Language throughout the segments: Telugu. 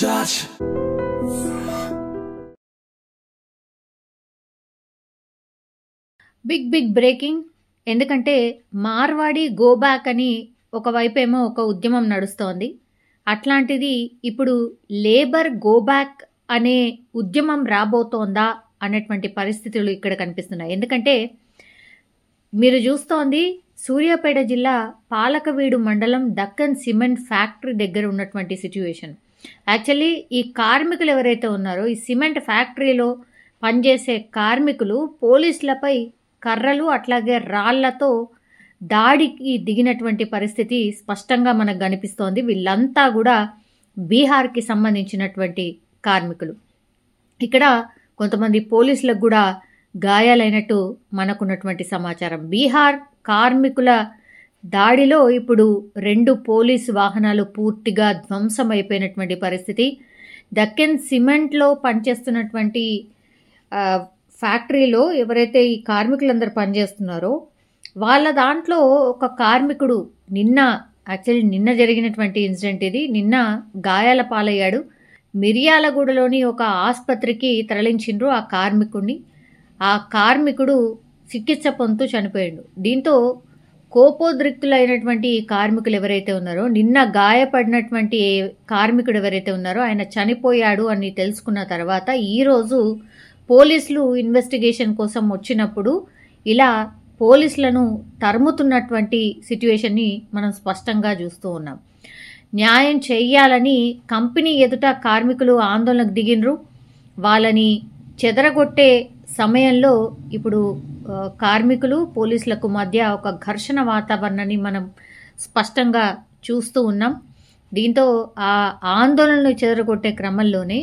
touch. Big breaking. ఎందుకంటే మార్వాడి గో బ్యాక్ అని ఒకవైపేమో ఒక ఉద్యమం నడుస్తోంది. అట్లాంటిది ఇప్పుడు లేబర్ గో బ్యాక్ అనే ఉద్యమం రాబోతోందా అనేటువంటి పరిస్థితులు ఇక్కడ కనిపిస్తున్నాయి. ఎందుకంటే మీరు చూస్తోంది సూర్యాపేట జిల్లా పాలకవీడు మండలం దక్కన్ సిమెంట్ ఫ్యాక్టరీ దగ్గర ఉన్నటువంటి సిచ్యువేషన్. యాక్చువల్లీ ఈ కార్మికులు ఎవరైతే ఉన్నారో ఈ సిమెంట్ ఫ్యాక్టరీలో పనిచేసే కార్మికులు పోలీసులపై కర్రలు అట్లాగే రాళ్లతో దాడికి దిగినటువంటి పరిస్థితి స్పష్టంగా మనకు కనిపిస్తోంది. వీళ్ళంతా కూడా బీహార్కి సంబంధించినటువంటి కార్మికులు. ఇక్కడ కొంతమంది పోలీసులకు కూడా గాయాలైనట్టు మనకున్నటువంటి సమాచారం. బీహార్ కార్మికుల దాడిలో ఇప్పుడు 2 పోలీసు వాహనాలు పూర్తిగా ధ్వంసమైపోయినటువంటి పరిస్థితి. దక్కన్ సిమెంట్లో పనిచేస్తున్నటువంటి ఫ్యాక్టరీలో ఎవరైతే ఈ కార్మికులందరూ పనిచేస్తున్నారో వాళ్ళ దాంట్లో ఒక కార్మికుడు నిన్న జరిగినటువంటి ఇన్సిడెంట్ ఇది. నిన్న గాయాల పాలయ్యాడు. మిర్యాలగూడలోని ఒక ఆసుపత్రికి తరలించిండ్రు ఆ కార్మికుడిని. ఆ కార్మికుడు చికిత్స పొందుతూ చనిపోయాడు. దీంతో కోపోద్రిక్తులైనటువంటి ఈ కార్మికులు ఎవరైతే ఉన్నారో, నిన్న గాయపడినటువంటి కార్మికుడు ఎవరైతే ఉన్నారో ఆయన చనిపోయాడు అని తెలుసుకున్న తర్వాత ఈరోజు పోలీసులు ఇన్వెస్టిగేషన్ కోసం వచ్చినప్పుడు ఇలా పోలీసులను తరుముతున్నటువంటి సిచ్యువేషన్ని మనం స్పష్టంగా చూస్తూ ఉన్నాం. న్యాయం చేయాలని కంపెనీ ఎదుట కార్మికులు ఆందోళనకు దిగినరు. వాళ్ళని చెదరగొట్టే సమయంలో ఇప్పుడు కార్మికులు పోలీసులకు మధ్య ఒక ఘర్షణ వాతావరణాన్ని మనం స్పష్టంగా చూస్తూ ఉన్నాం. దీంతో ఆ ఆందోళనలు చెదరగొట్టే క్రమంలోనే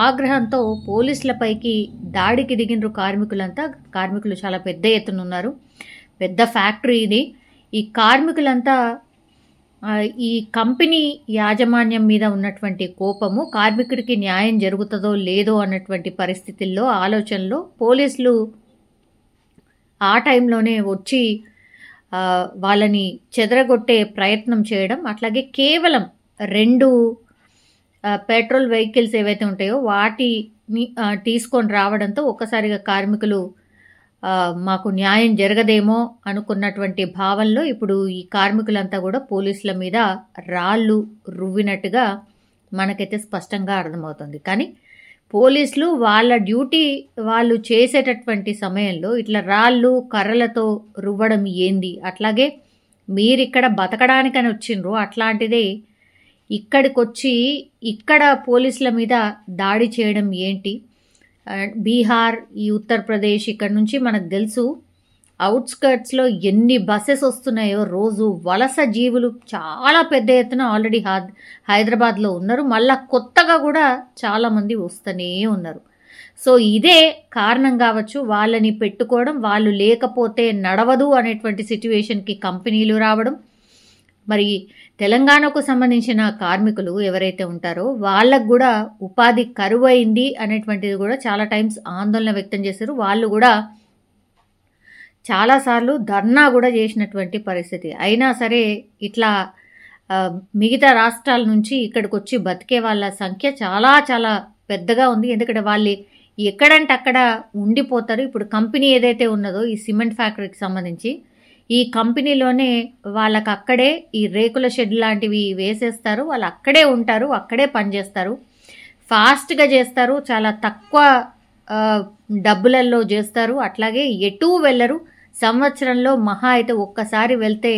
ఆగ్రహంతో పోలీసులపైకి దాడికి దిగినరు కార్మికులంతా. కార్మికులు చాలా పెద్ద ఎత్తున ఉన్నారు. పెద్ద ఫ్యాక్టరీ ఇది. ఈ కార్మికులంతా ఈ కంపెనీ యాజమాన్యం మీద ఉన్నటువంటి కోపము, కార్మికుడికి న్యాయం జరుగుతుందో లేదో అన్నటువంటి పరిస్థితుల్లో ఆలోచనలో పోలీసులు ఆ టైంలోనే వచ్చి వాళ్ళని చెదరగొట్టే ప్రయత్నం చేయడం, అట్లాగే కేవలం 2 పెట్రోల్ వెహికల్స్ ఏవైతే ఉంటాయో వాటిని తీసుకొని రావడంతో ఒక్కసారిగా కార్మికులు మాకు న్యాయం జరగదేమో అనుకున్నటువంటి భావంలో ఇప్పుడు ఈ కార్మికులంతా కూడా పోలీసుల మీద రాళ్ళు రువ్వినట్టుగా మనకైతే స్పష్టంగా అర్థమవుతుంది. కానీ పోలీసులు వాళ్ళ డ్యూటీ వాళ్ళు చేసేటటువంటి సమయంలో ఇట్లా రాళ్ళు కర్రలతో రువ్వడం ఏంది? అట్లాగే మీరిక్కడ బతకడానికని వచ్చిండ్రు, అట్లాంటిదే ఇక్కడికొచ్చి ఇక్కడ పోలీసుల మీద దాడి చేయడం ఏంటి? బీహార్, ఈ ఉత్తరప్రదేశ్ ఇక్కడ నుంచి మనకు తెలుసు అవుట్స్కర్ట్స్లో ఎన్ని బస్సెస్ వస్తున్నాయో రోజు. వలస జీవులు చాలా పెద్ద ఎత్తున ఆల్రెడీ హైదరాబాద్లో ఉన్నారు. మళ్ళా కొత్తగా కూడా చాలామంది వస్తూనే ఉన్నారు. సో ఇదే కారణం కావచ్చు వాళ్ళని పెట్టుకోవడం. వాళ్ళు లేకపోతే నడవదు అనేటువంటి సిచ్యువేషన్కి కంపెనీలు రావడం. మరి తెలంగాణకు సంబంధించిన కార్మికులు ఎవరైతే ఉంటారో వాళ్ళకు కూడా ఉపాధి కరువైంది అనేటువంటిది కూడా చాలా టైమ్స్ ఆందోళన వ్యక్తం చేశారు. వాళ్ళు కూడా చాలాసార్లు ధర్నా కూడా చేసినటువంటి పరిస్థితి. అయినా సరే ఇట్లా మిగతా రాష్ట్రాల నుంచి ఇక్కడికి వచ్చి బతికే వాళ్ళ సంఖ్య చాలా చాలా పెద్దగా ఉంది. ఎందుకంటే వాళ్ళు ఎక్కడంటే అక్కడ ఉండిపోతారు. ఇప్పుడు కంపెనీ ఏదైతే ఉన్నదో ఈ సిమెంట్ ఫ్యాక్టరీకి సంబంధించి ఈ కంపెనీలోనే వాళ్ళకి అక్కడే ఈ రేకుల షెడ్ లాంటివి వేసేస్తారు. వాళ్ళు అక్కడే ఉంటారు, అక్కడే పనిచేస్తారు, ఫాస్ట్గా చేస్తారు, చాలా తక్కువ డబ్బులలో చేస్తారు. అట్లాగే ఎటూ వెళ్ళరు. సంవత్సరంలో మహా అయితే ఒక్కసారి వెళ్తే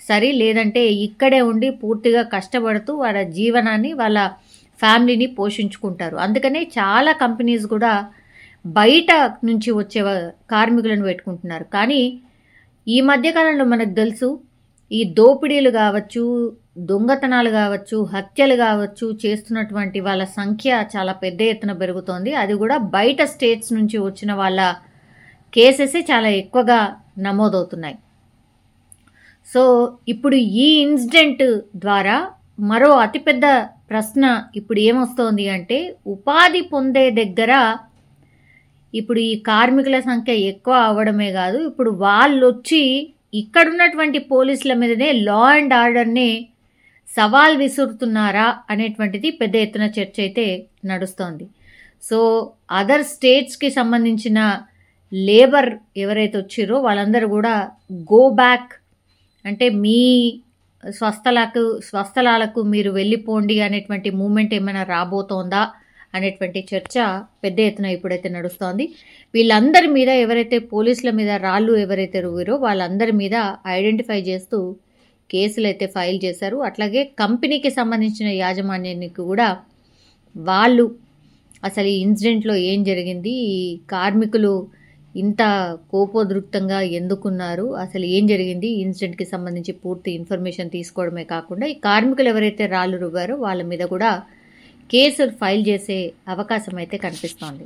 సరి, లేదంటే ఇక్కడే ఉండి పూర్తిగా కష్టపడుతూ వాళ్ళ జీవనాన్ని వాళ్ళ ఫ్యామిలీని పోషించుకుంటారు. అందుకనే చాలా కంపెనీస్ కూడా బయట నుంచి వచ్చే కార్మికులను పెట్టుకుంటున్నారు. కానీ ఈ మధ్యకాలంలో మనకు తెలుసు ఈ దోపిడీలు కావచ్చు, దొంగతనాలు కావచ్చు, హత్యలు కావచ్చు చేస్తున్నటువంటి వాళ్ళ సంఖ్య చాలా పెద్ద ఎత్తున పెరుగుతోంది. అది కూడా బయట స్టేట్స్ నుంచి వచ్చిన వాళ్ళ కేసెసే చాలా ఎక్కువగా నమోదవుతున్నాయి. సో ఇప్పుడు ఈ ఇన్సిడెంట్ ద్వారా మరో అతిపెద్ద ప్రశ్న ఇప్పుడు ఏమొస్తోంది అంటే, ఉపాధి పొందే దగ్గర ఇప్పుడు ఈ కార్మికుల సంఖ్య ఎక్కువ అవ్వడమే కాదు, ఇప్పుడు వాళ్ళు వచ్చి ఇక్కడున్నటువంటి పోలీసుల మీదనే లా అండ్ ఆర్డర్ని సవాల్ విసురుతున్నారా అనేటువంటిది పెద్ద ఎత్తున చర్చ అయితే నడుస్తోంది. సో అదర్ స్టేట్స్కి సంబంధించిన లేబర్ ఎవరైతే వచ్చిరో వాళ్ళందరూ కూడా గో బ్యాక్, అంటే మీ స్వస్థలాలకు మీరు వెళ్ళిపోండి అనేటువంటి మూమెంట్ ఏమైనా రాబోతోందా అనేటువంటి చర్చ పెద్ద ఎత్తున ఇప్పుడైతే నడుస్తోంది. వీళ్ళందరి మీద ఎవరైతే పోలీసుల మీద రాళ్ళు ఎవరైతే రువ్విరో వాళ్ళందరి మీద ఐడెంటిఫై చేస్తూ కేసులు అయితే ఫైల్ చేశారు. అట్లాగే కంపెనీకి సంబంధించిన యాజమాన్యానికి కూడా వాళ్ళు అసలు ఈ ఇన్సిడెంట్లో ఏం జరిగింది, ఈ కార్మికులు ఇంత కోపోద్రిక్తంగా ఎందుకున్నారు, అసలు ఏం జరిగింది ఈ ఇన్సిడెంట్కి సంబంధించి పూర్తి ఇన్ఫర్మేషన్ తీసుకోవడమే కాకుండా ఈ కార్మికులు ఎవరైతే రాళ్ళు రువ్వారో వాళ్ళ మీద కూడా కేసులు ఫైల్ చేసే అవకాశం అయితే కనిపిస్తోంది.